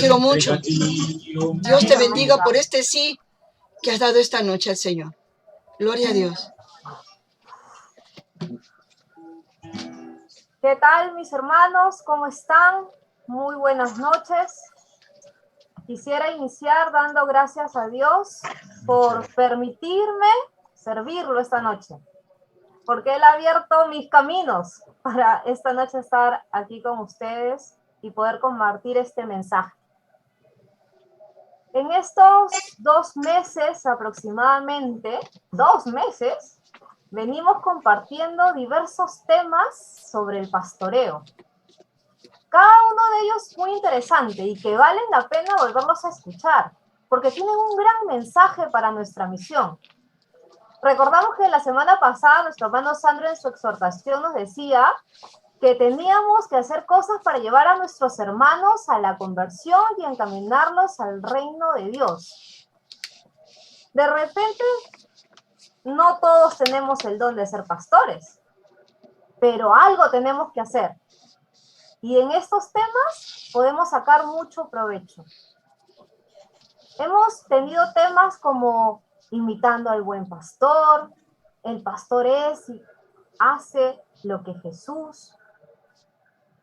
quiero mucho. Dios te bendiga por este sí que has dado esta noche al Señor. Gloria a Dios. ¿Qué tal, mis hermanos? ¿Cómo están? Muy buenas noches. Quisiera iniciar dando gracias a Dios por permitirme servirlo esta noche, porque Él ha abierto mis caminos para esta noche estar aquí con ustedes y poder compartir este mensaje. En estos 2 meses aproximadamente, 2 meses, venimos compartiendo diversos temas sobre el pastoreo. Cada uno de ellos muy interesante y que valen la pena volverlos a escuchar, porque tienen un gran mensaje para nuestra misión. Recordamos que la semana pasada nuestro hermano Sandro en su exhortación nos decía que teníamos que hacer cosas para llevar a nuestros hermanos a la conversión y encaminarlos al reino de Dios. De repente, no todos tenemos el don de ser pastores, pero algo tenemos que hacer. Y en estos temas podemos sacar mucho provecho. Hemos tenido temas como imitando al buen pastor, el pastor es y hace lo que Jesús,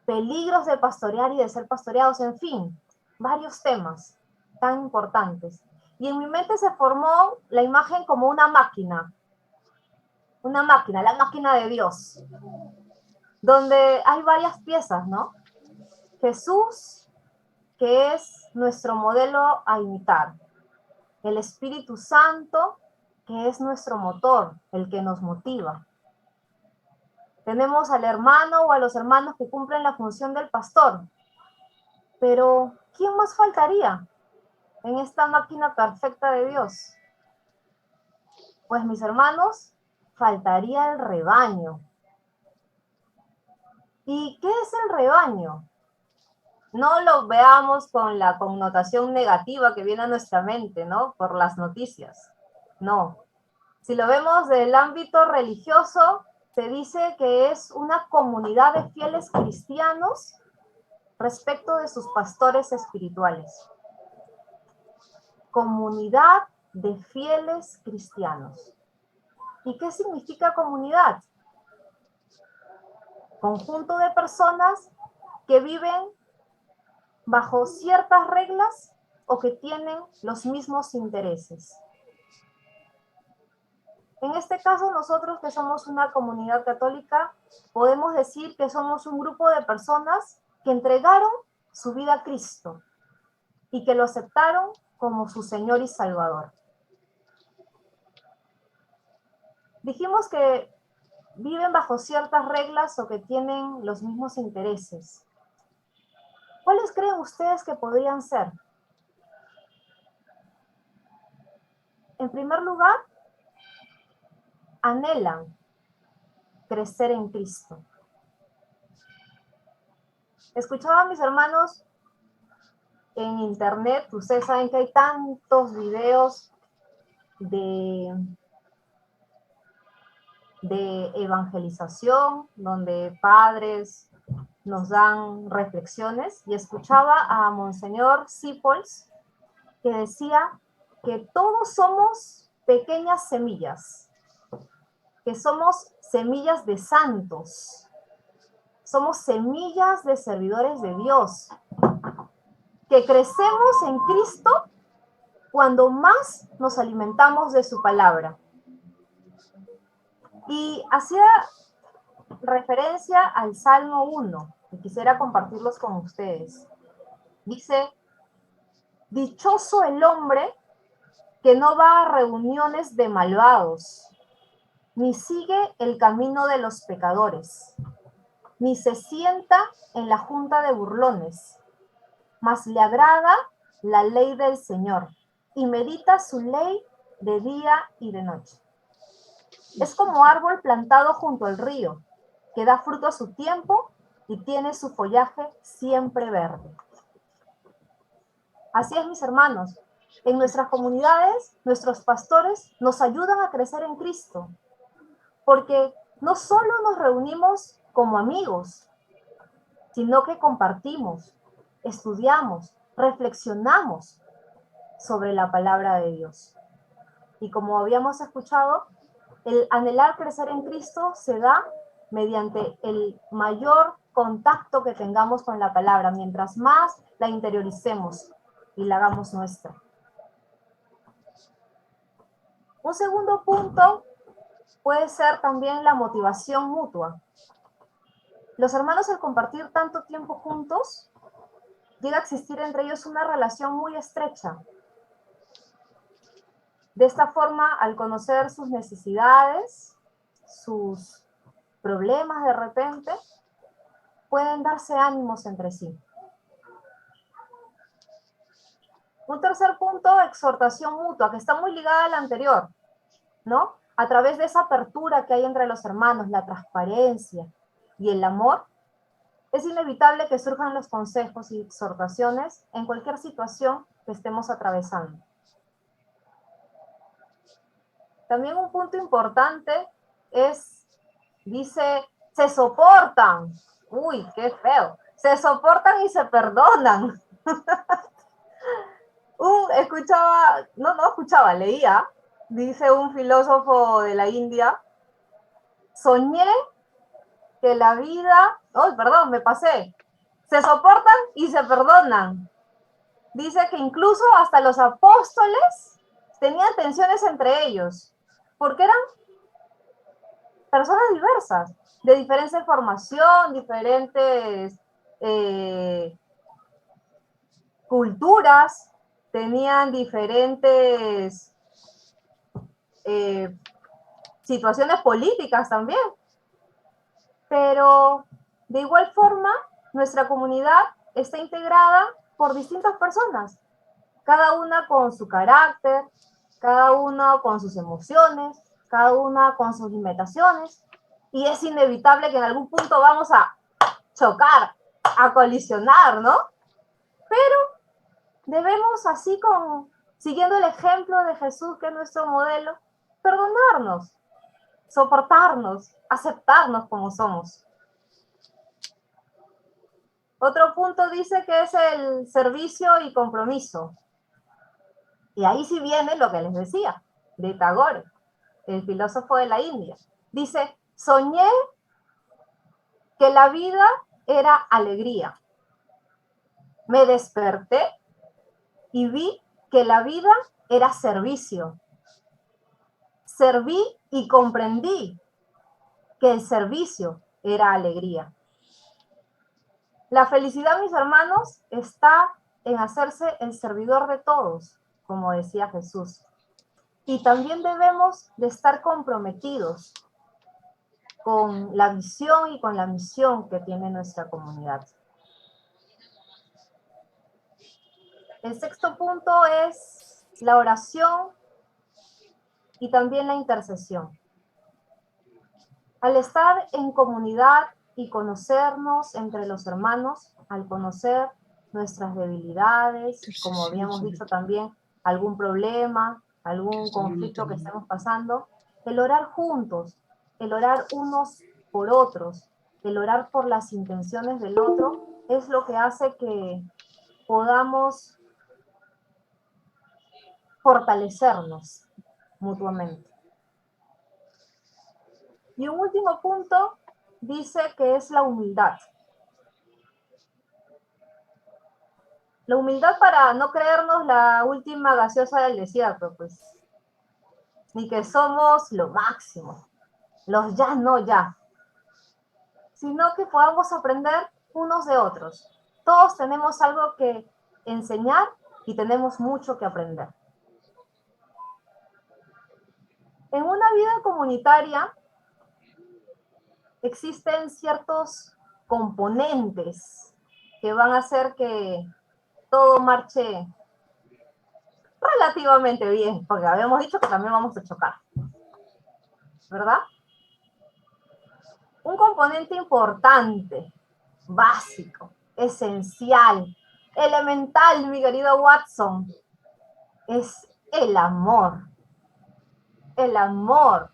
peligros de pastorear y de ser pastoreados, en fin, varios temas tan importantes. Y en mi mente se formó la imagen como una máquina, la máquina de Dios, donde hay varias piezas, ¿no? Jesús, que es nuestro modelo a imitar. El Espíritu Santo, que es nuestro motor, el que nos motiva. Tenemos al hermano o a los hermanos que cumplen la función del pastor. Pero, ¿quién más faltaría en esta máquina perfecta de Dios? Pues, mis hermanos, faltaría el rebaño. ¿Y qué es el rebaño? No lo veamos con la connotación negativa que viene a nuestra mente, ¿no? Por las noticias. No. Si lo vemos del ámbito religioso, se dice que es una comunidad de fieles cristianos respecto de sus pastores espirituales. Comunidad de fieles cristianos. ¿Y qué significa comunidad? Conjunto de personas que viven bajo ciertas reglas o que tienen los mismos intereses. En este caso, nosotros que somos una comunidad católica, podemos decir que somos un grupo de personas que entregaron su vida a Cristo y que lo aceptaron como su Señor y Salvador. Dijimos que viven bajo ciertas reglas o que tienen los mismos intereses. ¿Cuáles creen ustedes que podrían ser? En primer lugar, anhelan crecer en Cristo. Escuchaba a mis hermanos en internet, ustedes saben que hay tantos videos de evangelización, donde padres nos dan reflexiones, y escuchaba a Monseñor Sipols, que decía que todos somos pequeñas semillas, que somos semillas de santos, somos semillas de servidores de Dios, que crecemos en Cristo cuando más nos alimentamos de su palabra. Y hacía referencia al Salmo 1, y quisiera compartirlos con ustedes. Dice: dichoso el hombre que no va a reuniones de malvados, ni sigue el camino de los pecadores, ni se sienta en la junta de burlones, mas le agrada la ley del Señor, y medita su ley de día y de noche. Es como árbol plantado junto al río, que da fruto a su tiempo y tiene su follaje siempre verde. Así es, mis hermanos. En nuestras comunidades, nuestros pastores nos ayudan a crecer en Cristo, porque no solo nos reunimos como amigos, sino que compartimos, estudiamos, reflexionamos sobre la palabra de Dios. Y como habíamos escuchado, el anhelar crecer en Cristo se da mediante el mayor contacto que tengamos con la palabra, mientras más la interioricemos y la hagamos nuestra. Un segundo punto puede ser también la motivación mutua. Los hermanos, al compartir tanto tiempo juntos, llega a existir entre ellos una relación muy estrecha. De esta forma, al conocer sus necesidades, sus problemas de repente, pueden darse ánimos entre sí. Un tercer punto, exhortación mutua, que está muy ligada a la anterior, ¿no? A través de esa apertura que hay entre los hermanos, la transparencia y el amor, es inevitable que surjan los consejos y exhortaciones en cualquier situación que estemos atravesando. También un punto importante es, dice, se soportan. Uy, qué feo. Se soportan y se perdonan. Leía, dice un filósofo de la India, soñé que la vida, me pasé, se soportan y se perdonan. Dice que incluso hasta los apóstoles tenían tensiones entre ellos, porque eran personas diversas, de diferente formación, diferentes culturas, tenían diferentes situaciones políticas también. Pero de igual forma, nuestra comunidad está integrada por distintas personas, cada una con su carácter, cada una con sus emociones, cada una con sus limitaciones, y es inevitable que en algún punto vamos a chocar, a colisionar, ¿no? Pero debemos, así como siguiendo el ejemplo de Jesús, que es nuestro modelo, perdonarnos, soportarnos, aceptarnos como somos. Otro punto dice que es el servicio y compromiso. Y ahí sí viene lo que les decía, de Tagore, el filósofo de la India. Dice, soñé que la vida era alegría. Me desperté y vi que la vida era servicio. Serví y comprendí que el servicio era alegría. La felicidad, mis hermanos, está en hacerse el servidor de todos, como decía Jesús. Y también debemos de estar comprometidos con la visión y con la misión que tiene nuestra comunidad. El sexto punto es la oración y también la intercesión. Al estar en comunidad y conocernos entre los hermanos, al conocer nuestras debilidades, como habíamos dicho también, algún problema, algún conflicto que estemos pasando, el orar juntos, el orar unos por otros, el orar por las intenciones del otro, es lo que hace que podamos fortalecernos mutuamente. Y un último punto dice que es la humildad. La humildad para no creernos la última gaseosa del desierto, pues. Ni que somos lo máximo, los ya no ya. Sino que podamos aprender unos de otros. Todos tenemos algo que enseñar y tenemos mucho que aprender. En una vida comunitaria existen ciertos componentes que van a hacer que todo marche relativamente bien, porque habíamos dicho que también vamos a chocar, ¿verdad? Un componente importante, básico, esencial, elemental, mi querido Watson, es el amor. El amor.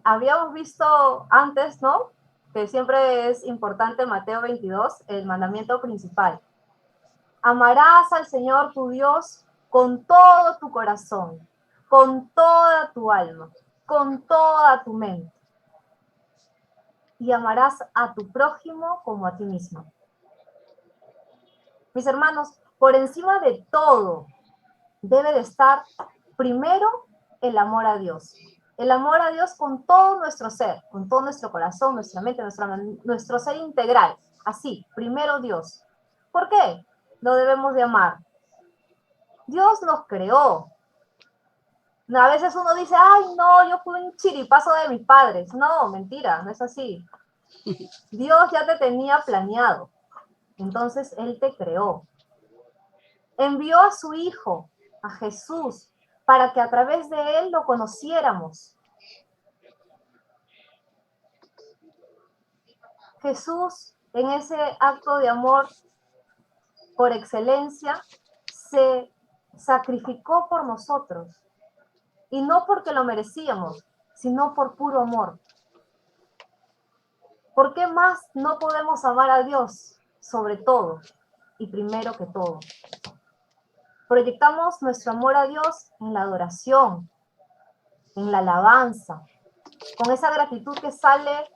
Habíamos visto antes, ¿no? Que siempre es importante Mateo 22, el mandamiento principal. Amarás al Señor tu Dios con todo tu corazón, con toda tu alma, con toda tu mente. Y amarás a tu prójimo como a ti mismo. Mis hermanos, por encima de todo debe de estar primero el amor a Dios. El amor a Dios con todo nuestro ser, con todo nuestro corazón, nuestra mente, nuestro ser integral. Así, primero Dios. ¿Por qué lo debemos de amar? Dios nos creó. A veces uno dice, ay, no, yo fui un chiripazo de mis padres. No, mentira, no es así. Dios ya te tenía planeado. Entonces, Él te creó. Envió a su Hijo, a Jesús, para que a través de Él lo conociéramos. Jesús, en ese acto de amor por excelencia, se sacrificó por nosotros. Y no porque lo merecíamos, sino por puro amor. ¿Por qué más no podemos amar a Dios sobre todo y primero que todo? Proyectamos nuestro amor a Dios en la adoración, en la alabanza, con esa gratitud que sale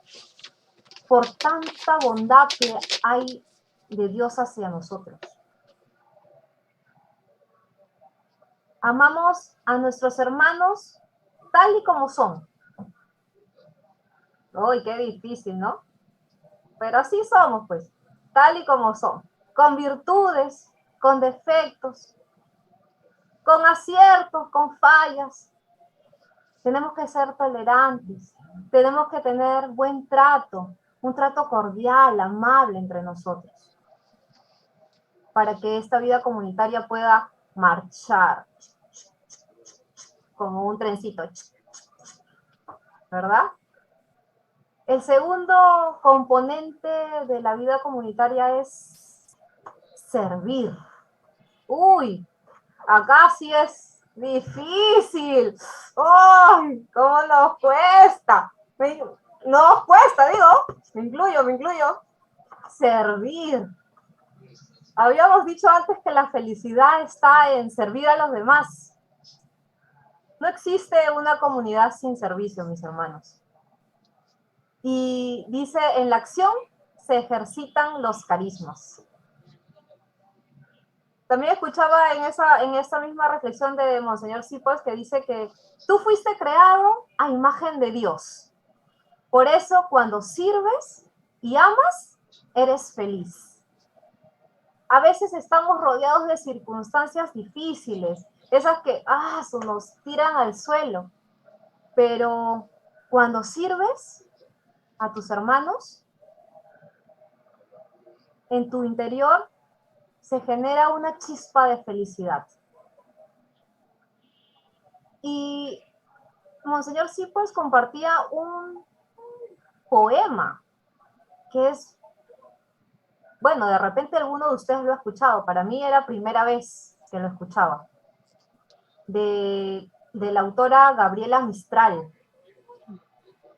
por tanta bondad que hay de Dios hacia nosotros. Amamos a nuestros hermanos tal y como son. ¡Uy, qué difícil!, ¿no? Pero así somos, pues, tal y como son, con virtudes, con defectos, con aciertos, con fallas. Tenemos que ser tolerantes, tenemos que tener buen trato, un trato cordial, amable entre nosotros, para que esta vida comunitaria pueda marchar como un trencito, ¿verdad? El segundo componente de la vida comunitaria es servir. Uy, acá sí es difícil. ¡Ay! ¿Cómo nos cuesta? Nos cuesta, digo. Me incluyo. Servir. Habíamos dicho antes que la felicidad está en servir a los demás. No existe una comunidad sin servicio, mis hermanos. Y dice, en la acción se ejercitan los carismas. También escuchaba en esa misma reflexión de Monseñor Sipos que dice que tú fuiste creado a imagen de Dios. Por eso cuando sirves y amas, eres feliz. A veces estamos rodeados de circunstancias difíciles, esas que nos tiran al suelo. Pero cuando sirves a tus hermanos, en tu interior se genera una chispa de felicidad. Y Monseñor Sipos compartía un poema que es, bueno, de repente alguno de ustedes lo ha escuchado, para mí era primera vez que lo escuchaba, de la autora Gabriela Mistral.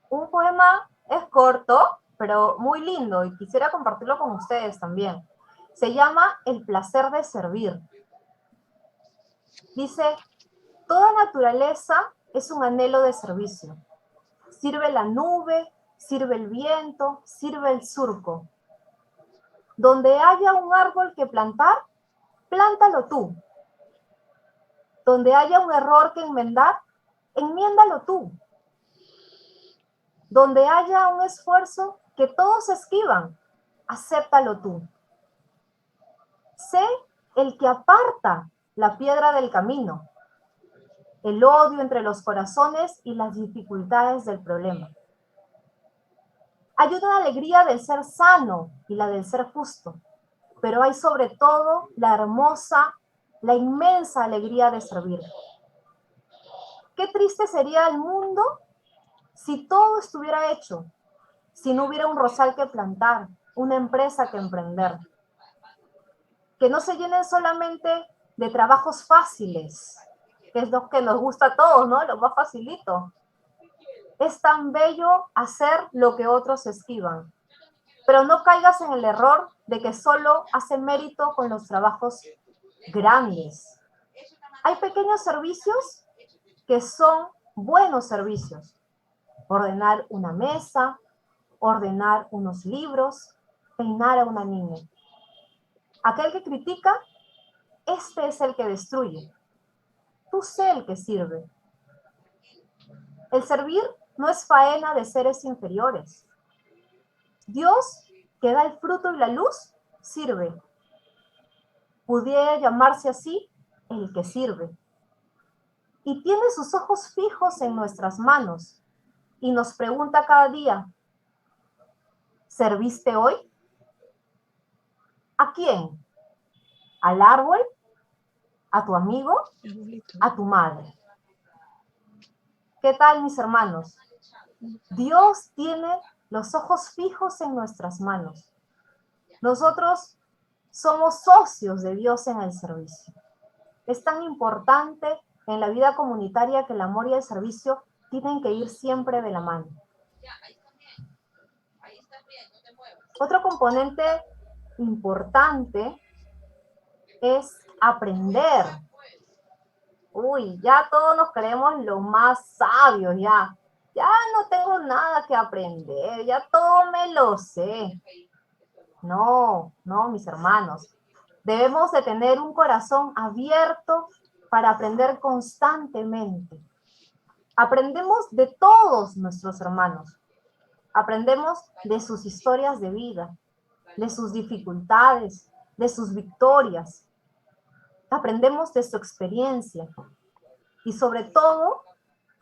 Un poema es corto, pero muy lindo y quisiera compartirlo con ustedes también. Se llama El placer de servir. Dice, toda naturaleza es un anhelo de servicio. Sirve la nube, sirve el viento, sirve el surco. Donde haya un árbol que plantar, plántalo tú. Donde haya un error que enmendar, enmiéndalo tú. Donde haya un esfuerzo que todos esquivan, acéptalo tú. Sé el que aparta la piedra del camino, el odio entre los corazones y las dificultades del problema. Hay una alegría del ser sano y la del ser justo, pero hay sobre todo la hermosa, la inmensa alegría de servir. Qué triste sería el mundo si todo estuviera hecho, si no hubiera un rosal que plantar, una empresa que emprender. Que no se llenen solamente de trabajos fáciles, que es lo que nos gusta a todos, ¿no? Lo más facilito. Es tan bello hacer lo que otros esquivan. Pero no caigas en el error de que solo hace mérito con los trabajos grandes. Hay pequeños servicios que son buenos servicios. Ordenar una mesa, ordenar unos libros, peinar a una niña. Aquel que critica, este es el que destruye. Tú sé el que sirve. El servir no es faena de seres inferiores. Dios, que da el fruto y la luz, sirve. Pudiera llamarse así el que sirve. Y tiene sus ojos fijos en nuestras manos y nos pregunta cada día, ¿serviste hoy? ¿A quién? ¿Al árbol? ¿A tu amigo? ¿A tu madre? ¿Qué tal, mis hermanos? Dios tiene los ojos fijos en nuestras manos. Nosotros somos socios de Dios en el servicio. Es tan importante en la vida comunitaria que el amor y el servicio tienen que ir siempre de la mano. Otro componente importante es aprender. Uy, ya todos nos creemos los más sabios, ya. Ya no tengo nada que aprender, ya todo me lo sé. No, no, mis hermanos. Debemos de tener un corazón abierto para aprender constantemente. Aprendemos de todos nuestros hermanos. Aprendemos de sus historias de vida, de sus dificultades, de sus victorias. Aprendemos de su experiencia. Y sobre todo,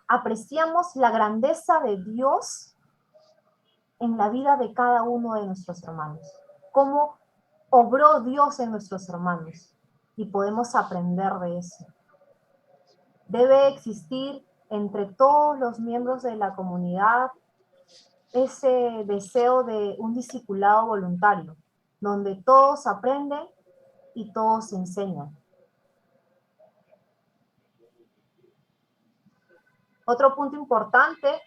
apreciamos la grandeza de Dios en la vida de cada uno de nuestros hermanos. Cómo obró Dios en nuestros hermanos. Y podemos aprender de eso. Debe existir entre todos los miembros de la comunidad ese deseo de un discipulado voluntario, donde todos aprenden y todos enseñan. Otro punto importante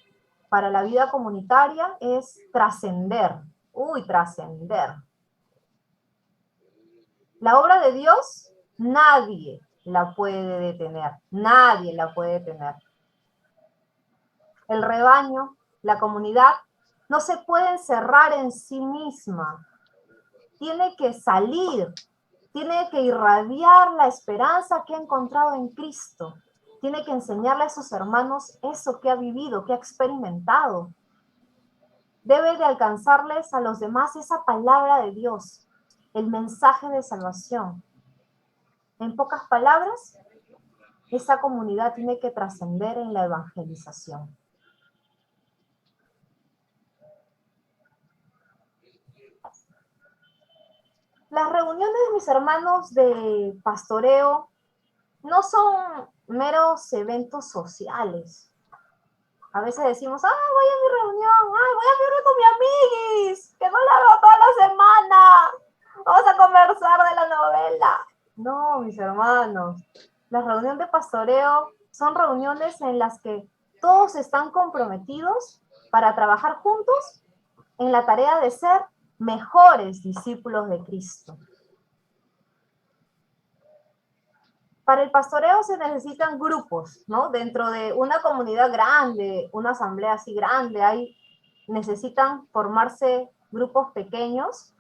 para la vida comunitaria es trascender. Uy, trascender. La obra de Dios, nadie la puede detener. Nadie la puede detener. El rebaño, la comunidad, no se puede encerrar en sí misma. Tiene que salir. Tiene que irradiar la esperanza que ha encontrado en Cristo. Tiene que enseñarle a sus hermanos eso que ha vivido, que ha experimentado. Debe de alcanzarles a los demás esa palabra de Dios, el mensaje de salvación. En pocas palabras, esa comunidad tiene que trascender en la evangelización. Las reuniones de mis hermanos de pastoreo no son meros eventos sociales. A veces decimos, voy a mi reunión, voy a vivir con mi amiguis, que no la veo toda la semana. Vamos a conversar de la novela. No, mis hermanos. Las reuniones de pastoreo son reuniones en las que todos están comprometidos para trabajar juntos en la tarea de ser mejores discípulos de Cristo. Para el pastoreo se necesitan grupos, ¿no? Dentro de una comunidad grande, una asamblea así grande, necesitan formarse grupos pequeños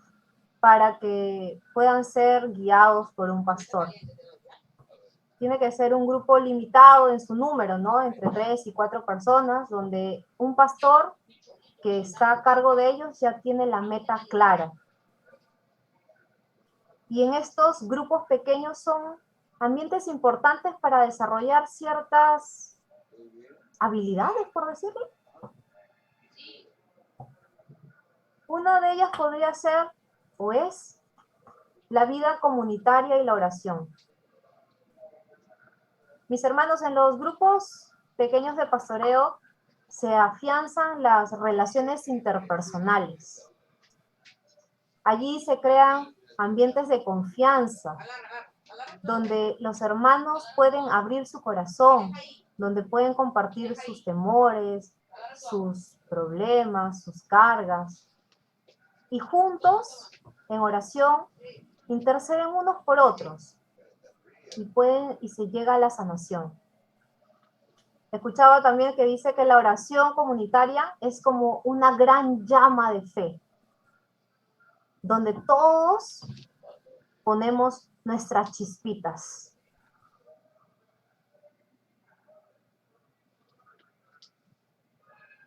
para que puedan ser guiados por un pastor. Tiene que ser un grupo limitado en su número, ¿no? Entre 3 y 4 personas, donde un pastor que está a cargo de ellos ya tiene la meta clara. Y en estos grupos pequeños son ambientes importantes para desarrollar ciertas habilidades, por decirlo. Una de ellas podría ser, o es, la vida comunitaria y la oración. Mis hermanos, en los grupos pequeños de pastoreo se afianzan las relaciones interpersonales. Allí se crean ambientes de confianza, donde los hermanos pueden abrir su corazón, donde pueden compartir sus temores, sus problemas, sus cargas. y juntos, en oración, interceden unos por otros y se llega a la sanación. Escuchaba también que dice que la oración comunitaria es como una gran llama de fe, donde todos ponemos nuestras chispitas.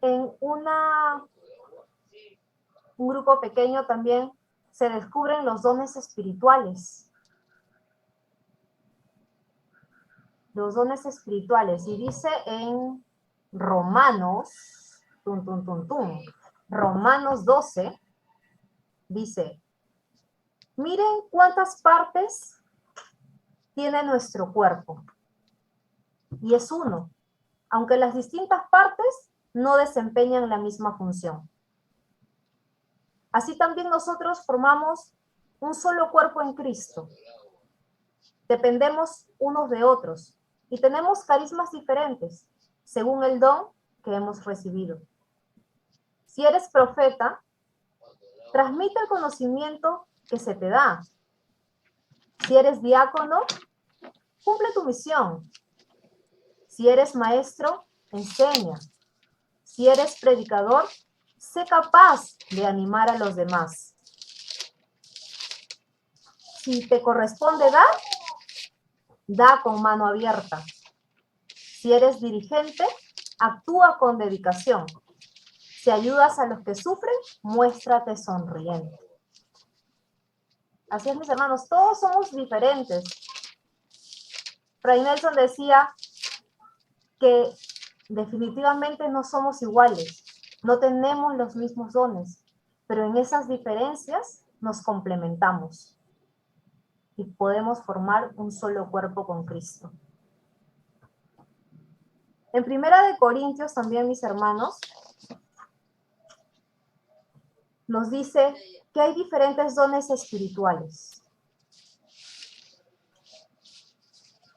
En un grupo pequeño también se descubren los dones espirituales. Los dones espirituales. Y dice en Romanos, Romanos 12, dice, miren cuántas partes tiene nuestro cuerpo. Y es uno, aunque las distintas partes no desempeñan la misma función. Así también nosotros formamos un solo cuerpo en Cristo. Dependemos unos de otros y tenemos carismas diferentes según el don que hemos recibido. Si eres profeta, transmite el conocimiento que se te da. Si eres diácono, cumple tu misión. Si eres maestro, enseña. Si eres predicador, sé capaz de animar a los demás. Si te corresponde dar, da con mano abierta. Si eres dirigente, actúa con dedicación. Si ayudas a los que sufren, muéstrate sonriente. Así es, mis hermanos, todos somos diferentes. Fray Nelson decía que definitivamente no somos iguales, no tenemos los mismos dones, pero en esas diferencias nos complementamos y podemos formar un solo cuerpo con Cristo. En 1 Corintios también, mis hermanos, nos dice que hay diferentes dones espirituales,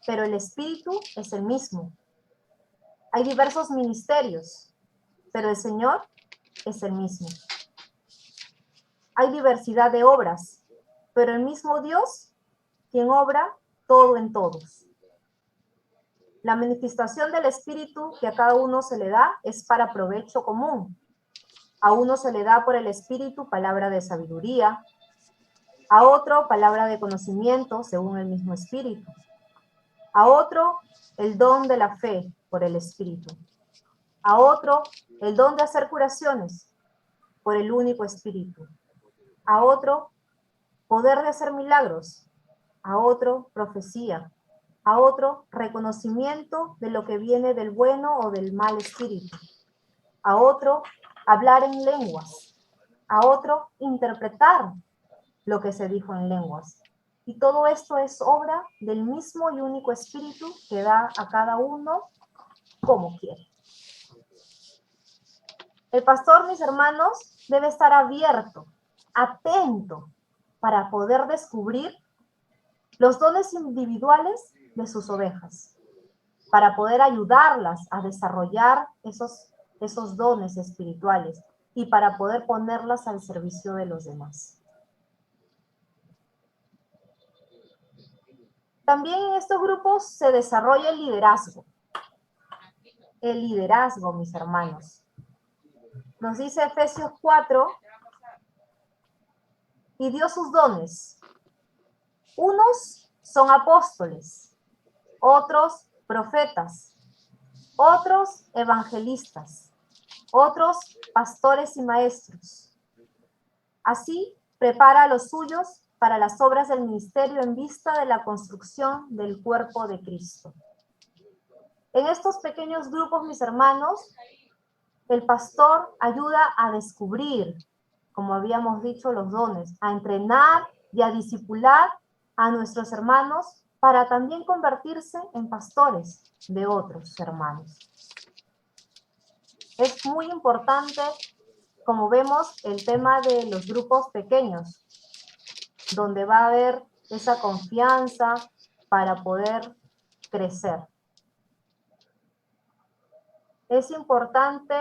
pero el Espíritu es el mismo. Hay diversos ministerios, pero el Señor es el mismo. Hay diversidad de obras, pero el mismo Dios quien obra todo en todos. La manifestación del Espíritu que a cada uno se le da es para provecho común. A uno se le da por el Espíritu palabra de sabiduría, a otro palabra de conocimiento según el mismo Espíritu, a otro el don de la fe por el Espíritu, a otro el don de hacer curaciones por el único Espíritu, a otro poder de hacer milagros, a otro profecía, a otro reconocimiento de lo que viene del bueno o del mal espíritu, a otro hablar en lenguas, a otro interpretar lo que se dijo en lenguas. Y todo esto es obra del mismo y único Espíritu que da a cada uno como quiere. El pastor, mis hermanos, debe estar abierto, atento, para poder descubrir los dones individuales de sus ovejas, para poder ayudarlas a desarrollar esos dones espirituales y para poder ponerlas al servicio de los demás. También en estos grupos se desarrolla el liderazgo. El liderazgo, mis hermanos. Nos dice Efesios 4, y dio sus dones. Unos son apóstoles, otros profetas, otros evangelistas, otros pastores y maestros. Así prepara a los suyos para las obras del ministerio en vista de la construcción del cuerpo de Cristo. En estos pequeños grupos, mis hermanos, el pastor ayuda a descubrir, como habíamos dicho, los dones, a entrenar y a discipular a nuestros hermanos para también convertirse en pastores de otros hermanos. Es muy importante, como vemos, el tema de los grupos pequeños, donde va a haber esa confianza para poder crecer. Es importante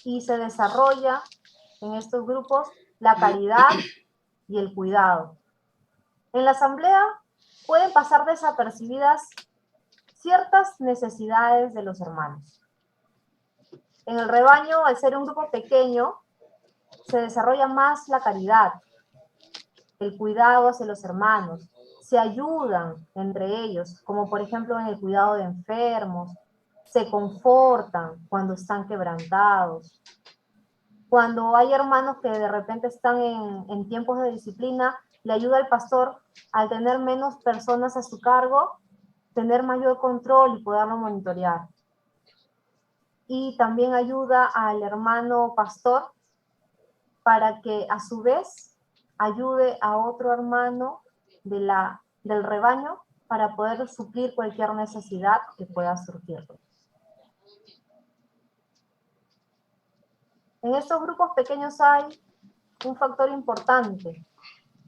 y se desarrolla en estos grupos la caridad y el cuidado. En la asamblea pueden pasar desapercibidas ciertas necesidades de los hermanos. En el rebaño, al ser un grupo pequeño, se desarrolla más la caridad, el cuidado hacia los hermanos, se ayudan entre ellos, como por ejemplo en el cuidado de enfermos, se confortan cuando están quebrantados. Cuando hay hermanos que de repente están en tiempos de disciplina, le ayuda al pastor al tener menos personas a su cargo, tener mayor control y poderlo monitorear. Y también ayuda al hermano pastor para que a su vez ayude a otro hermano del rebaño para poder suplir cualquier necesidad que pueda surgir. En estos grupos pequeños hay un factor importante,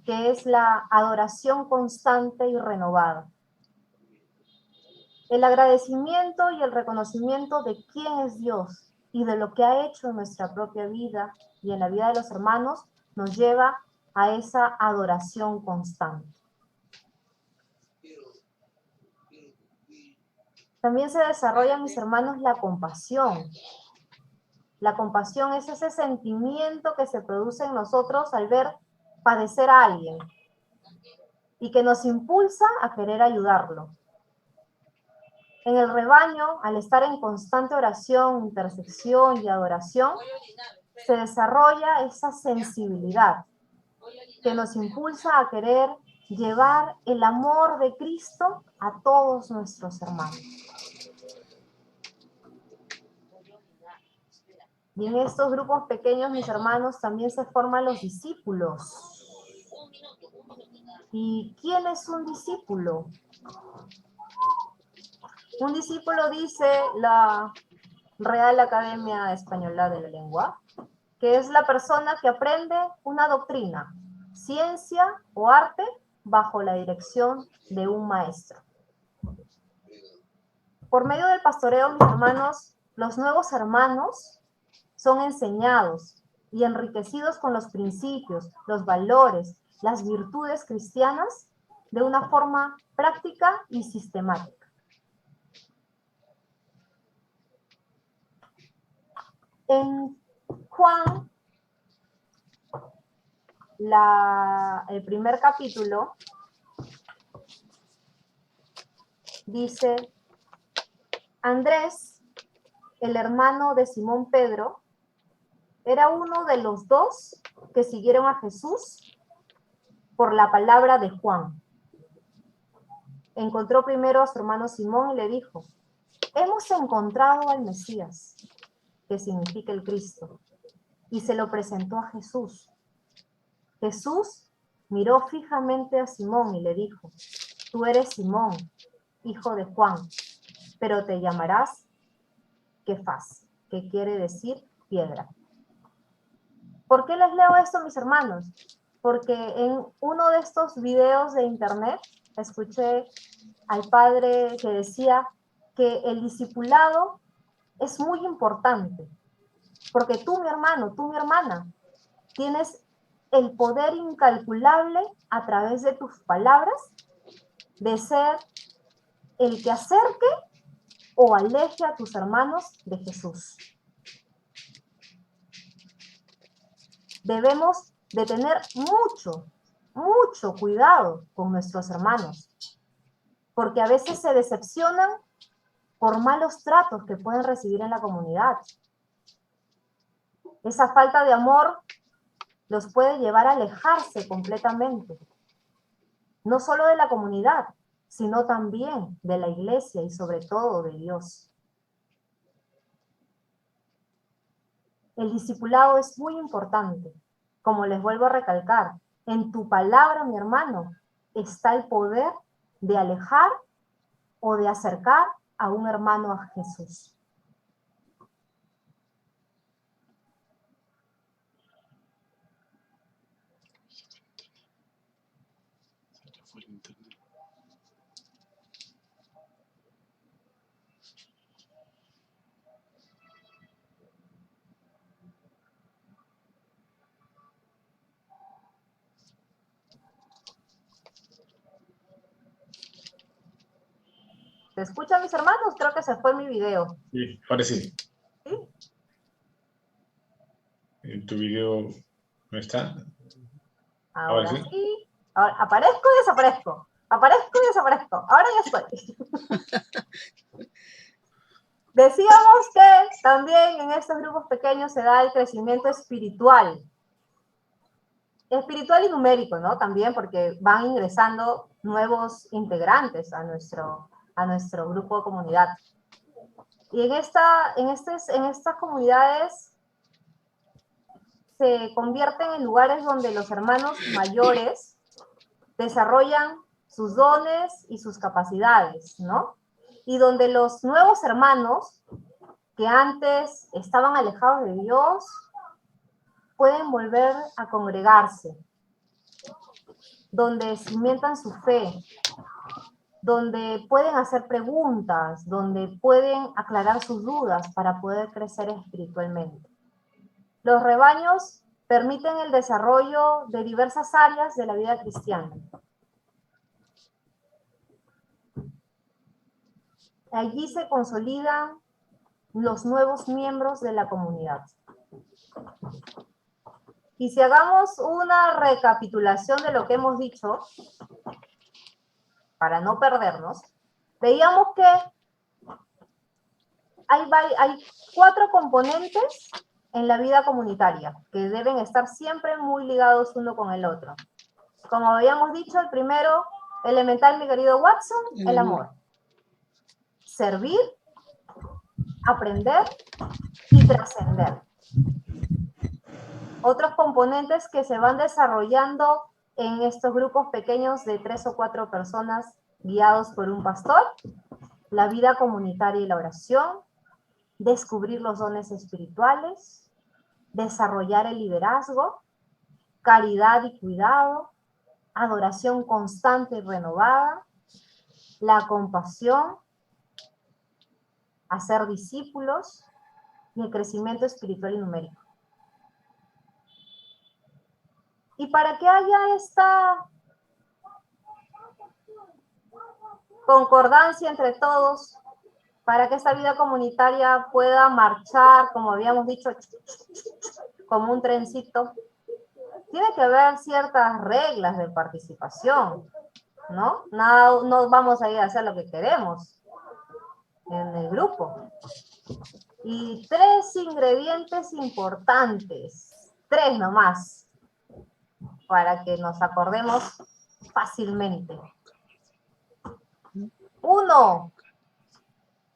que es la adoración constante y renovada. El agradecimiento y el reconocimiento de quién es Dios y de lo que ha hecho en nuestra propia vida y en la vida de los hermanos nos lleva a esa adoración constante. También se desarrolla, mis hermanos, la compasión. La compasión es ese sentimiento que se produce en nosotros al ver padecer a alguien y que nos impulsa a querer ayudarlo. En el rebaño, al estar en constante oración, intersección y adoración, se desarrolla esa sensibilidad que nos impulsa a querer llevar el amor de Cristo a todos nuestros hermanos. Y en estos grupos pequeños, mis hermanos, también se forman los discípulos. ¿Y quién es un discípulo? Un discípulo, dice la Real Academia Española de la Lengua, que es la persona que aprende una doctrina, ciencia o arte bajo la dirección de un maestro. Por medio del pastoreo, mis hermanos, los nuevos hermanos son enseñados y enriquecidos con los principios, los valores, las virtudes cristianas de una forma práctica y sistemática. En Juan, el primer capítulo, dice: Andrés, el hermano de Simón Pedro, era uno de los dos que siguieron a Jesús por la palabra de Juan. Encontró primero a su hermano Simón y le dijo: hemos encontrado al Mesías, que significa el Cristo, y se lo presentó a Jesús. Jesús miró fijamente a Simón y le dijo: tú eres Simón, hijo de Juan, pero te llamarás Kefas, que quiere decir piedra. ¿Por qué les leo esto, mis hermanos? Porque en uno de estos videos de internet escuché al padre que decía que el discipulado es muy importante, porque tú, mi hermano, tú, mi hermana, tienes el poder incalculable a través de tus palabras de ser el que acerque o aleje a tus hermanos de Jesús. Debemos de tener mucho cuidado con nuestros hermanos, porque a veces se decepcionan por malos tratos que pueden recibir en la comunidad. Esa falta de amor los puede llevar a alejarse completamente, no solo de la comunidad, sino también de la iglesia y sobre todo de Dios. El discipulado es muy importante. Como les vuelvo a recalcar, en tu palabra, mi hermano, está el poder de alejar o de acercar a un hermano a Jesús. ¿Se escuchan mis hermanos? Creo que se fue mi video. Sí, ahora sí. ¿Sí? ¿Tu video no está? Ahora sí. sí. Ahora, aparezco y desaparezco. Aparezco y desaparezco. Ahora ya estoy. Decíamos que también en estos grupos pequeños se da el crecimiento espiritual. Espiritual y numérico, ¿no? También porque van ingresando nuevos integrantes a nuestro grupo de comunidad. Y en estas comunidades se convierten en lugares donde los hermanos mayores desarrollan sus dones y sus capacidades, ¿no? Y donde los nuevos hermanos que antes estaban alejados de Dios pueden volver a congregarse, donde cimentan su fe, donde pueden hacer preguntas, donde pueden aclarar sus dudas para poder crecer espiritualmente. Los rebaños permiten el desarrollo de diversas áreas de la vida cristiana. Allí se consolidan los nuevos miembros de la comunidad. Y si hagamos una recapitulación de lo que hemos dicho, para no perdernos, veíamos que hay 4 componentes en la vida comunitaria que deben estar siempre muy ligados uno con el otro. Como habíamos dicho, el primero, elemental, mi querido Watson, el amor. Servir, aprender y trascender. Otros componentes que se van desarrollando en estos grupos pequeños de 3 o 4 personas guiados por un pastor, la vida comunitaria y la oración, descubrir los dones espirituales, desarrollar el liderazgo, caridad y cuidado, adoración constante y renovada, la compasión, hacer discípulos y el crecimiento espiritual y numérico. Y para que haya esta concordancia entre todos, para que esta vida comunitaria pueda marchar, como habíamos dicho, como un trencito, tiene que haber ciertas reglas de participación, ¿no? No vamos a ir a hacer lo que queremos en el grupo. Y 3 ingredientes importantes, 3 nomás, para que nos acordemos fácilmente. 1,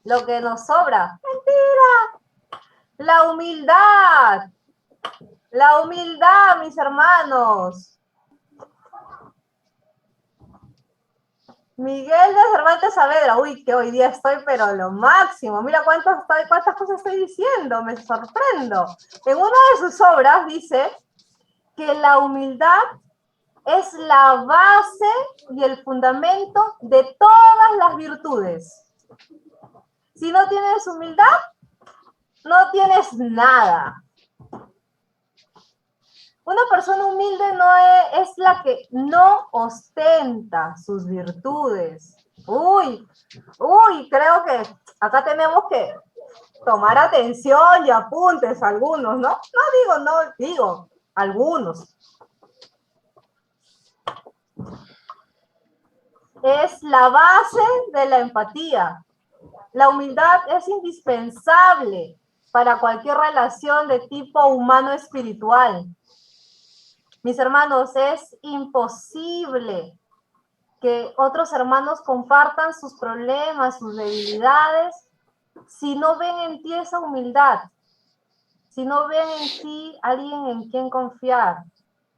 lo que nos sobra, mentira, la humildad. La humildad, mis hermanos. Miguel de Cervantes Saavedra, uy, que hoy día estoy, pero lo máximo. Mira cuántas cosas estoy diciendo, me sorprendo. En una de sus obras dice que la humildad es la base y el fundamento de todas las virtudes. Si no tienes humildad, no tienes nada. Una persona humilde no es la que no ostenta sus virtudes. Uy, creo que acá tenemos que tomar atención y apuntes algunos, ¿no? Digo, algunos. Es la base de la empatía. La humildad es indispensable para cualquier relación de tipo humano-espiritual. Mis hermanos, es imposible que otros hermanos compartan sus problemas, sus debilidades, si no ven en ti esa humildad, si no ven en ti alguien en quien confiar,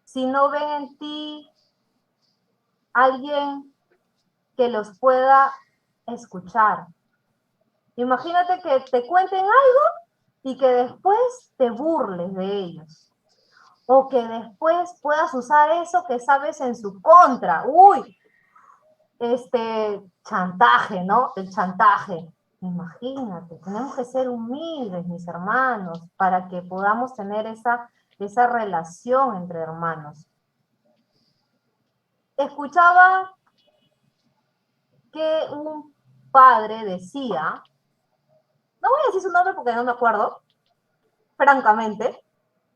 si no ven en ti alguien que los pueda escuchar. Imagínate que te cuenten algo y que después te burles de ellos. O que después puedas usar eso que sabes en su contra. Uy, chantaje, ¿no? El chantaje. Imagínate, tenemos que ser humildes, mis hermanos, para que podamos tener esa relación entre hermanos. Escuchaba que padre decía, no voy a decir su nombre porque no me acuerdo, francamente,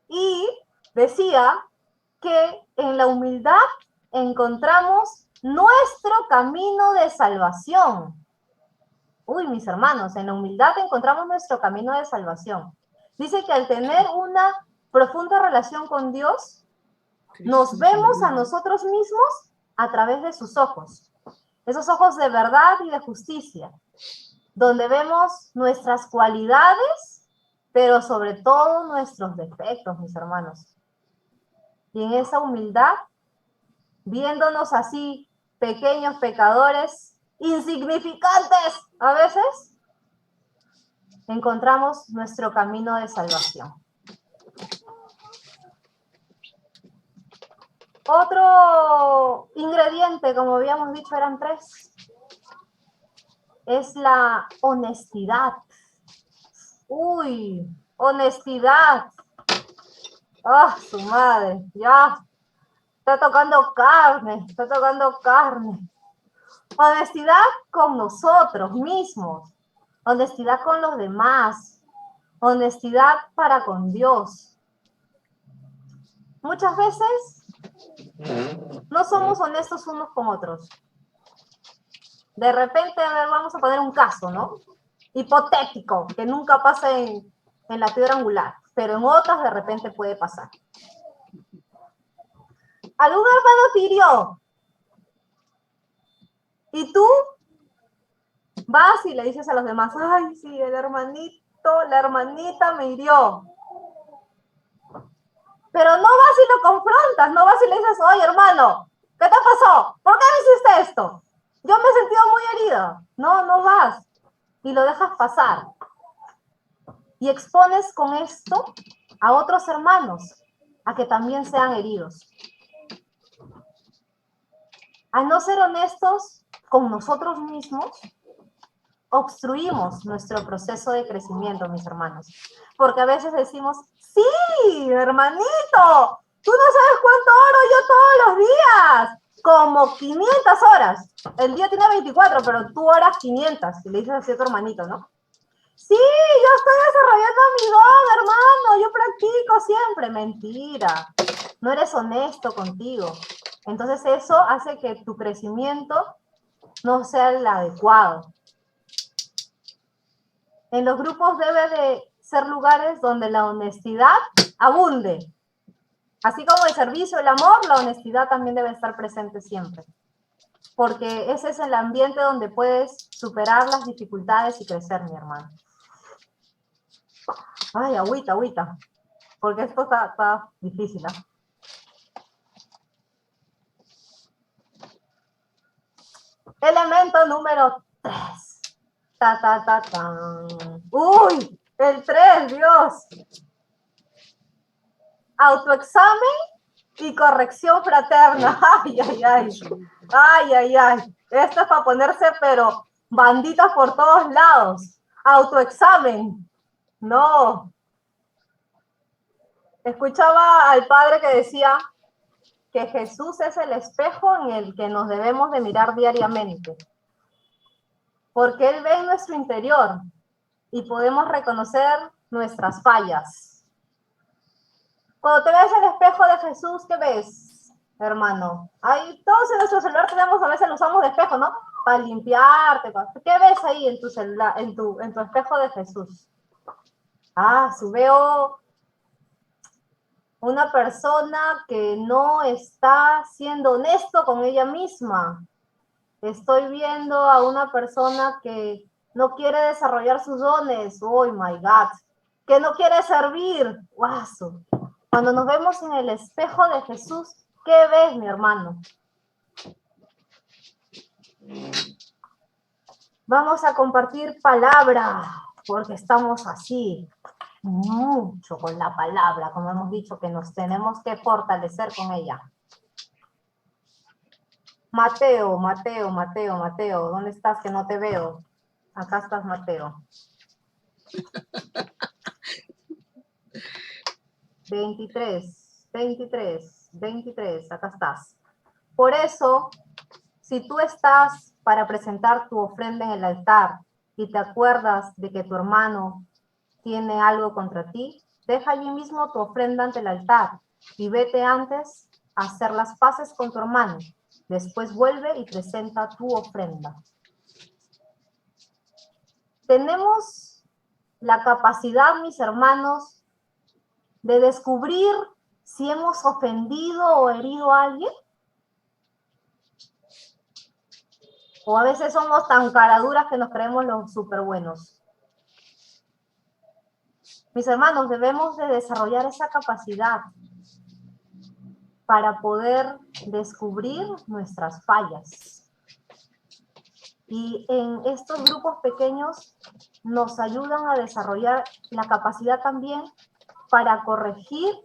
y decía que en la humildad encontramos nuestro camino de salvación. Uy, mis hermanos, en la humildad encontramos nuestro camino de salvación. Dice que al tener una profunda relación con Dios, nos vemos a nosotros mismos a través de sus ojos. Esos ojos de verdad y de justicia, donde vemos nuestras cualidades, pero sobre todo nuestros defectos, mis hermanos. Y en esa humildad, viéndonos así, pequeños pecadores, insignificantes a veces, encontramos nuestro camino de salvación. Otro ingrediente, como habíamos dicho, eran 3, es la honestidad. Uy, honestidad. Ah, su madre, ya. Está tocando carne, está tocando carne. Honestidad con nosotros mismos, honestidad con los demás, honestidad para con Dios. Muchas veces no somos honestos unos con otros. De repente, a ver, vamos a poner un caso, ¿no? Hipotético, que nunca pasa en la piedra angular, pero en otras de repente puede pasar. Algún hermano te hirió. Y tú vas y le dices a los demás, ay, sí, el hermanito, la hermanita me hirió. Pero no vas y lo confrontas, no vas y le dices, oye, hermano, ¿qué te pasó? ¿Por qué me hiciste esto? Yo me he sentido muy herido. No, no vas. Y lo dejas pasar. Y expones con esto a otros hermanos a que también sean heridos. Al no ser honestos con nosotros mismos, obstruimos nuestro proceso de crecimiento, mis hermanos. Porque a veces decimos, sí, hermanito, tú no sabes cuánto oro yo todos los días. Como 500 horas. El día tiene 24, pero tú oras 500. Y le dices así a tu hermanito, ¿no? Sí, yo estoy desarrollando mi don, hermano. Yo practico siempre. Mentira. No eres honesto contigo. Entonces eso hace que tu crecimiento no sea el adecuado. En los grupos debe de ser lugares donde la honestidad abunde. Así como el servicio, el amor, la honestidad también debe estar presente siempre. Porque ese es el ambiente donde puedes superar las dificultades y crecer, mi hermano. Ay, agüita, agüita. Porque esto está difícil, ¿eh? Elemento número 3. ¡Uy! El 3, Dios. Autoexamen y corrección fraterna. Ay, ay, ay. Ay, ay, ay. Esto es para ponerse, pero banditas por todos lados. Autoexamen. No. Escuchaba al padre que decía que Jesús es el espejo en el que nos debemos de mirar diariamente. Porque Él ve en nuestro interior y podemos reconocer nuestras fallas. Cuando te ves en el espejo de Jesús, ¿qué ves, hermano? Ahí todos en nuestro celular tenemos, a veces lo usamos de espejo, ¿no? Para limpiarte. ¿Qué ves ahí en tu celular, en tu espejo de Jesús? Veo una persona que no está siendo honesto con ella misma. Estoy viendo a una persona que no quiere desarrollar sus dones. Oh my God. Que no quiere servir. Guaso. Cuando nos vemos en el espejo de Jesús, ¿qué ves, mi hermano? Vamos a compartir palabra, porque estamos así, mucho con la palabra, como hemos dicho, que nos tenemos que fortalecer con ella. Mateo, Mateo, Mateo, Mateo, ¿dónde estás que no te veo? Acá estás, Mateo. 23, acá estás. Por eso, Si tú estás para presentar tu ofrenda en el altar y te acuerdas de que tu hermano tiene algo contra ti, deja allí mismo tu ofrenda ante el altar y vete antes a hacer las paces con tu hermano. Después vuelve y presenta tu ofrenda. Tenemos la capacidad, mis hermanos, de descubrir si hemos ofendido o herido a alguien. O a veces somos tan caraduras que nos creemos los súper buenos. Mis hermanos, debemos de desarrollar esa capacidad para poder descubrir nuestras fallas. Y en estos grupos pequeños nos ayudan a desarrollar la capacidad también para corregir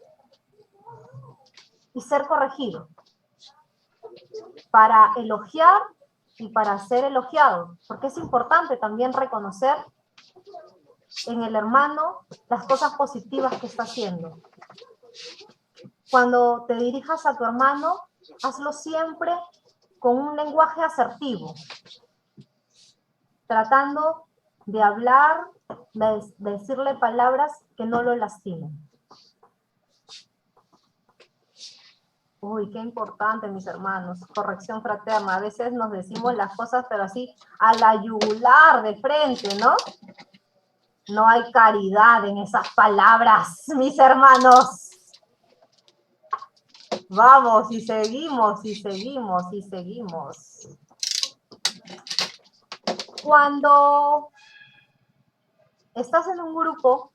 y ser corregido, para elogiar y para ser elogiado, porque es importante también reconocer en el hermano las cosas positivas que está haciendo. Cuando te dirijas a tu hermano, hazlo siempre con un lenguaje asertivo, tratando de hablar, de decirle palabras que no lo lastimen. Uy, qué importante, mis hermanos, corrección fraterna. A veces nos decimos las cosas, pero así a la yugular, de frente, ¿no? No hay caridad en esas palabras, mis hermanos. Vamos, y seguimos, y seguimos, y seguimos. Cuando estás en un grupo,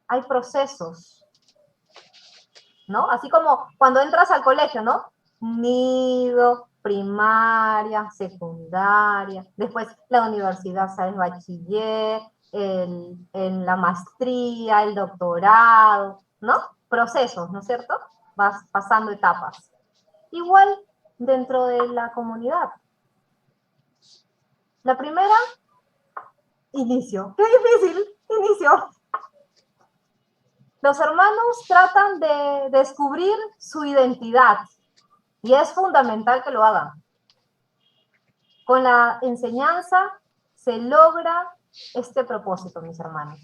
hay procesos, ¿no? Así como cuando entras al colegio, ¿no? Nido, primaria, secundaria, después la universidad, ¿sabes? Bachiller, en la maestría, el doctorado, ¿no? Procesos, ¿no es cierto? Vas pasando etapas. Igual dentro de la comunidad. La primera, inicio. ¡Qué difícil! Inicio. Los hermanos tratan de descubrir su identidad y es fundamental que lo hagan. Con la enseñanza se logra este propósito, mis hermanos.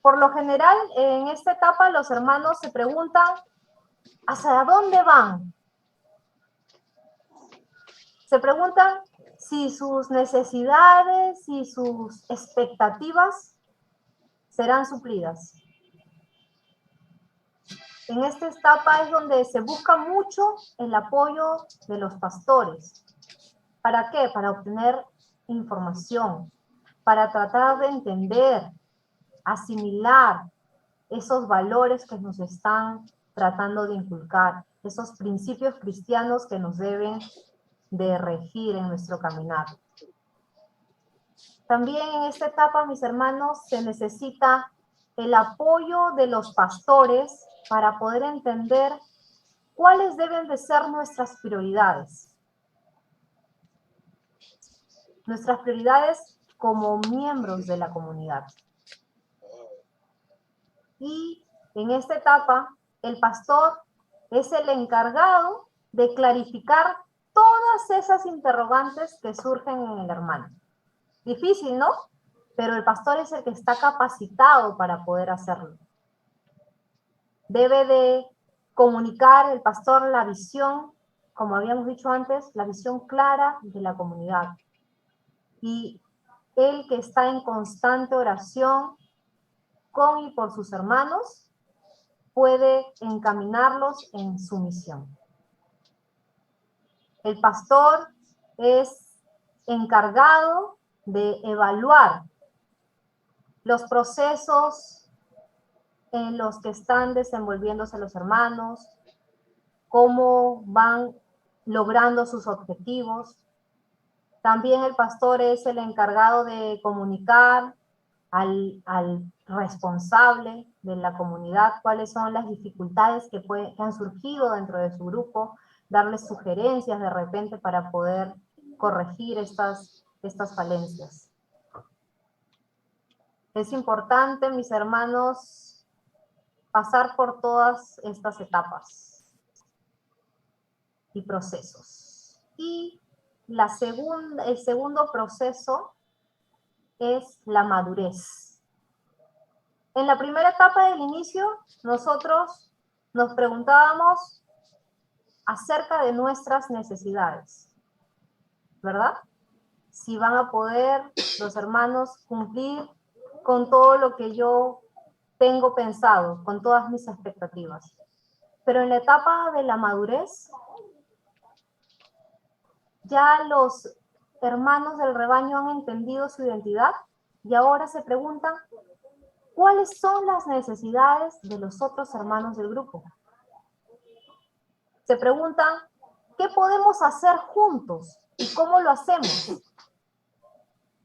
Por lo general, en esta etapa los hermanos se preguntan ¿hacia dónde van? Se preguntan si sus necesidades y sus expectativas serán suplidas. En esta etapa es donde se busca mucho el apoyo de los pastores. ¿Para qué? Para obtener información, para tratar de entender, asimilar esos valores que nos están tratando de inculcar, esos principios cristianos que nos deben de regir en nuestro caminar. También en esta etapa, mis hermanos, se necesita el apoyo de los pastores para poder entender cuáles deben de ser nuestras prioridades. Nuestras prioridades como miembros de la comunidad. Y en esta etapa, el pastor es el encargado de clarificar todas esas interrogantes que surgen en el hermano. Difícil, ¿no? Pero el pastor es el que está capacitado para poder hacerlo. Debe de comunicar el pastor la visión, como habíamos dicho antes, la visión clara de la comunidad. Y él que está en constante oración con y por sus hermanos, puede encaminarlos en su misión. El pastor es encargado de evaluar los procesos en los que están desenvolviéndose los hermanos, cómo van logrando sus objetivos. También el pastor es el encargado de comunicar al responsable de la comunidad cuáles son las dificultades que han surgido dentro de su grupo, darles sugerencias de repente para poder corregir estas falencias. Es importante, mis hermanos, pasar por todas estas etapas. y procesos. Y el segundo proceso es la madurez. En la primera etapa del inicio, nosotros nos preguntábamos acerca de nuestras necesidades, ¿verdad? Si van a poder los hermanos cumplir con todo lo que yo tengo pensado, con todas mis expectativas. Pero en la etapa de la madurez, ya los hermanos del rebaño han entendido su identidad y ahora se preguntan, ¿cuáles son las necesidades de los otros hermanos del grupo? Se preguntan, ¿qué podemos hacer juntos y cómo lo hacemos?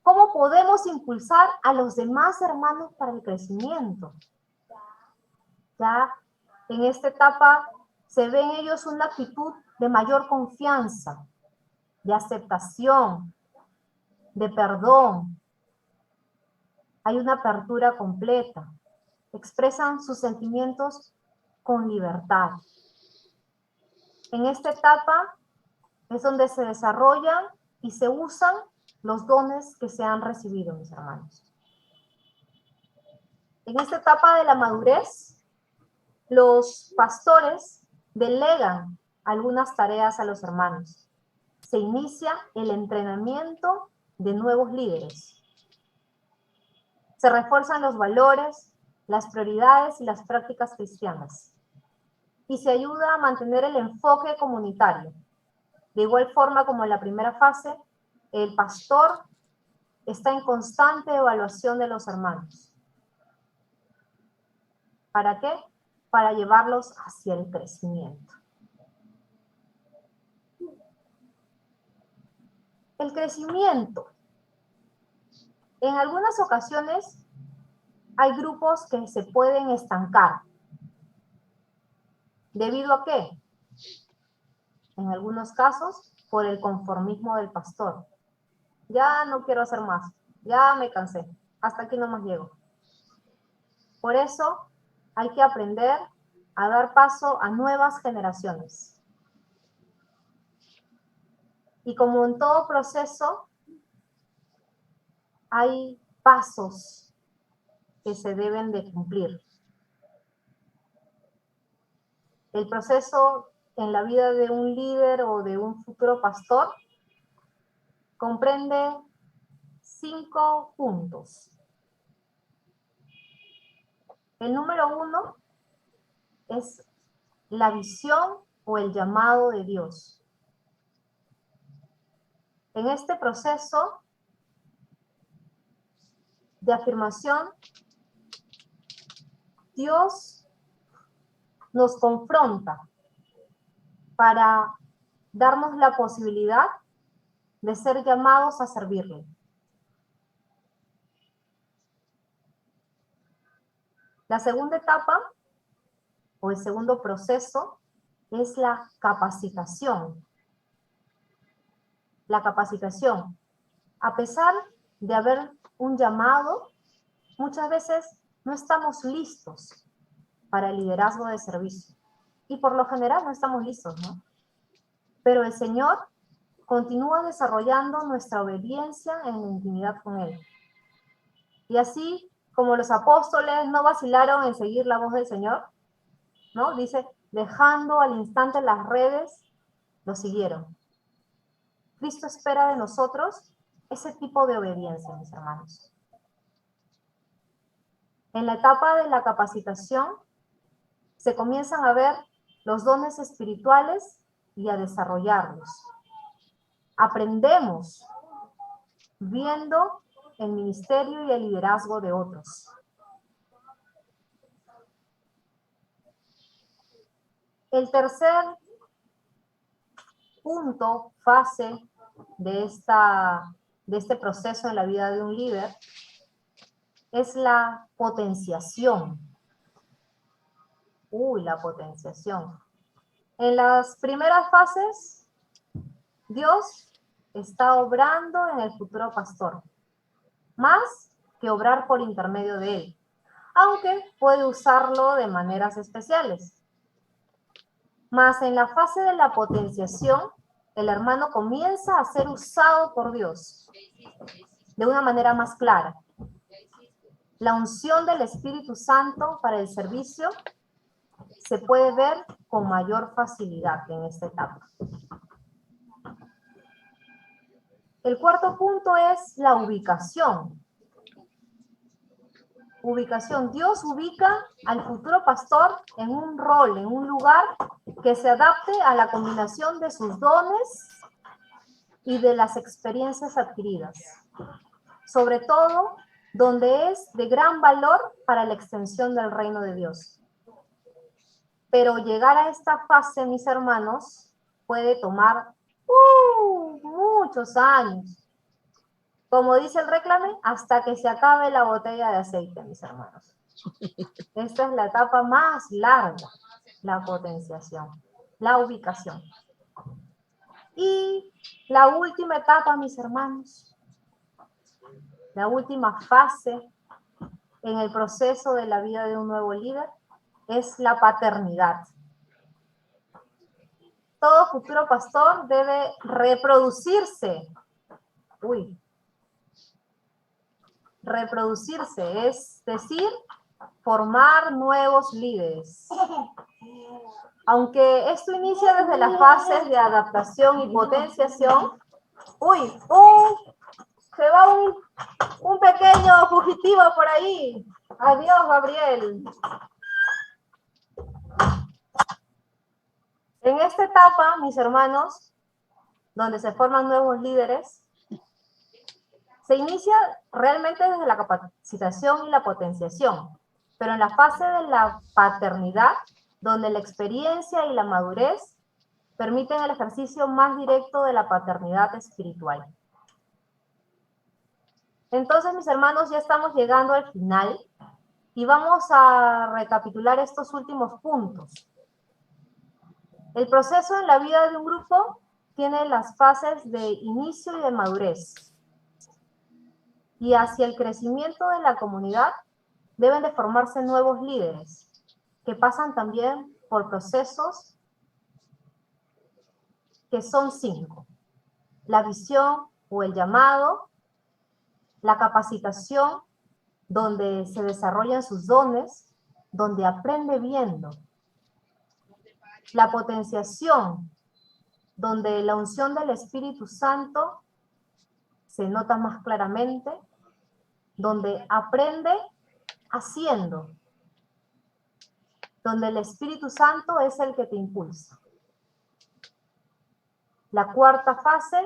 ¿Cómo podemos impulsar a los demás hermanos para el crecimiento? Ya en esta etapa se ve en ellos una actitud de mayor confianza, de aceptación, de perdón. Hay una apertura completa. Expresan sus sentimientos con libertad. En esta etapa es donde se desarrollan y se usan los dones que se han recibido, mis hermanos. En esta etapa de la madurez, los pastores delegan algunas tareas a los hermanos. Se inicia el entrenamiento de nuevos líderes. Se refuerzan los valores, las prioridades y las prácticas cristianas. Y se ayuda a mantener el enfoque comunitario. De igual forma como en la primera fase, el pastor está en constante evaluación de los hermanos. ¿Para qué? Para llevarlos hacia el crecimiento. El crecimiento. En algunas ocasiones hay grupos que se pueden estancar. ¿Debido a qué? En algunos casos, por el conformismo del pastor. Ya no quiero hacer más, ya me cansé, hasta aquí nomás llego. Por eso hay que aprender a dar paso a nuevas generaciones. Y como en todo proceso, hay pasos que se deben de cumplir. El proceso en la vida de un líder o de un futuro pastor comprende 5 puntos. El número 1 es la visión o el llamado de Dios. En este proceso de afirmación, Dios nos confronta para darnos la posibilidad de ser llamados a servirle. La segunda etapa o el segundo proceso es la capacitación. La capacitación. A pesar de haber un llamado, muchas veces no estamos listos para el liderazgo de servicio. Y por lo general no estamos listos, ¿no? Pero el Señor continúa desarrollando nuestra obediencia en la intimidad con Él. Y así como los apóstoles no vacilaron en seguir la voz del Señor, ¿no? Dice, dejando al instante las redes, lo siguieron. Cristo espera de nosotros ese tipo de obediencia, mis hermanos. En la etapa de la capacitación se comienzan a ver los dones espirituales y a desarrollarlos. Aprendemos viendo el ministerio y el liderazgo de otros. El tercer punto, fase de este proceso en la vida de un líder es la potenciación. La potenciación. En las primeras fases, Dios está obrando en el futuro pastor, más que obrar por intermedio de él, aunque puede usarlo de maneras especiales. Mas en la fase de la potenciación, el hermano comienza a ser usado por Dios de una manera más clara. La unción del Espíritu Santo para el servicio se puede ver con mayor facilidad en esta etapa. El cuarto punto es la ubicación. Ubicación. Dios ubica al futuro pastor en un rol, en un lugar que se adapte a la combinación de sus dones y de las experiencias adquiridas. Sobre todo, donde es de gran valor para la extensión del reino de Dios. Pero llegar a esta fase, mis hermanos, puede tomar muchos años. Como dice el reclame, hasta que se acabe la botella de aceite, mis hermanos. Esta es la etapa más larga, la potenciación, la ubicación. Y la última etapa, mis hermanos, la última fase en el proceso de la vida de un nuevo líder es la paternidad. Todo futuro pastor debe reproducirse. Reproducirse, es decir, formar nuevos líderes. Aunque esto inicia desde las fases de adaptación y potenciación, se va un pequeño fugitivo por ahí. Adiós, Gabriel. En esta etapa, mis hermanos, donde se forman nuevos líderes, se inicia realmente desde la capacitación y la potenciación, pero en la fase de la paternidad, donde la experiencia y la madurez permiten el ejercicio más directo de la paternidad espiritual. Entonces, mis hermanos, ya estamos llegando al final y vamos a recapitular estos últimos puntos. El proceso en la vida de un grupo tiene las fases de inicio y de madurez. Y hacia el crecimiento de la comunidad deben de formarse nuevos líderes que pasan también por procesos que son 5. La visión o el llamado, la capacitación, donde se desarrollan sus dones, donde aprende viendo. La potenciación, donde la unción del Espíritu Santo se nota más claramente, donde aprende haciendo, donde el Espíritu Santo es el que te impulsa. La cuarta fase,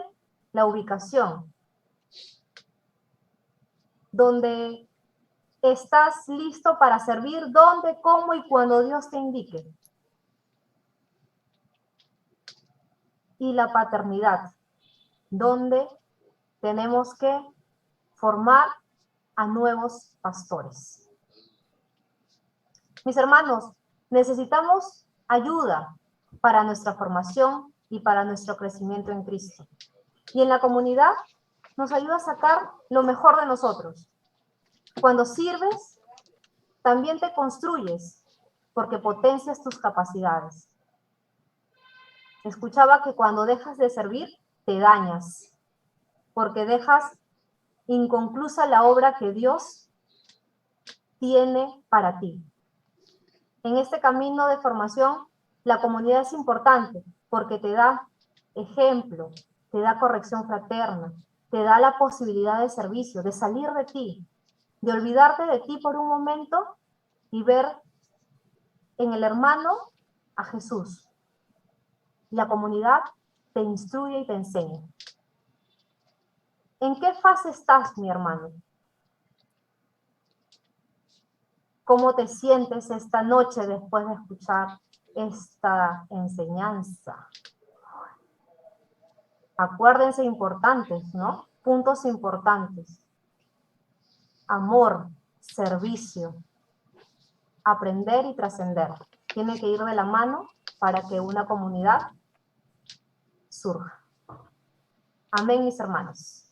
la ubicación, donde estás listo para servir donde, cómo y cuando Dios te indique. Y la paternidad, donde tenemos que formar a nuevos pastores. Mis hermanos, necesitamos ayuda para nuestra formación y para nuestro crecimiento en Cristo. Y en la comunidad nos ayuda a sacar lo mejor de nosotros. Cuando sirves, también te construyes, porque potencias tus capacidades. Escuchaba que cuando dejas de servir, te dañas, porque dejas inconclusa la obra que Dios tiene para ti. En este camino de formación, la comunidad es importante, porque te da ejemplo, te da corrección fraterna, te da la posibilidad de servicio, de salir de ti, de olvidarte de ti por un momento y ver en el hermano a Jesús. La comunidad te instruye y te enseña. ¿En qué fase estás, mi hermano? ¿Cómo te sientes esta noche después de escuchar esta enseñanza? Acuérdense importantes, ¿no? Puntos importantes. Amor, servicio, aprender y trascender. Tiene que ir de la mano para que una comunidad surja. Amén, mis hermanos.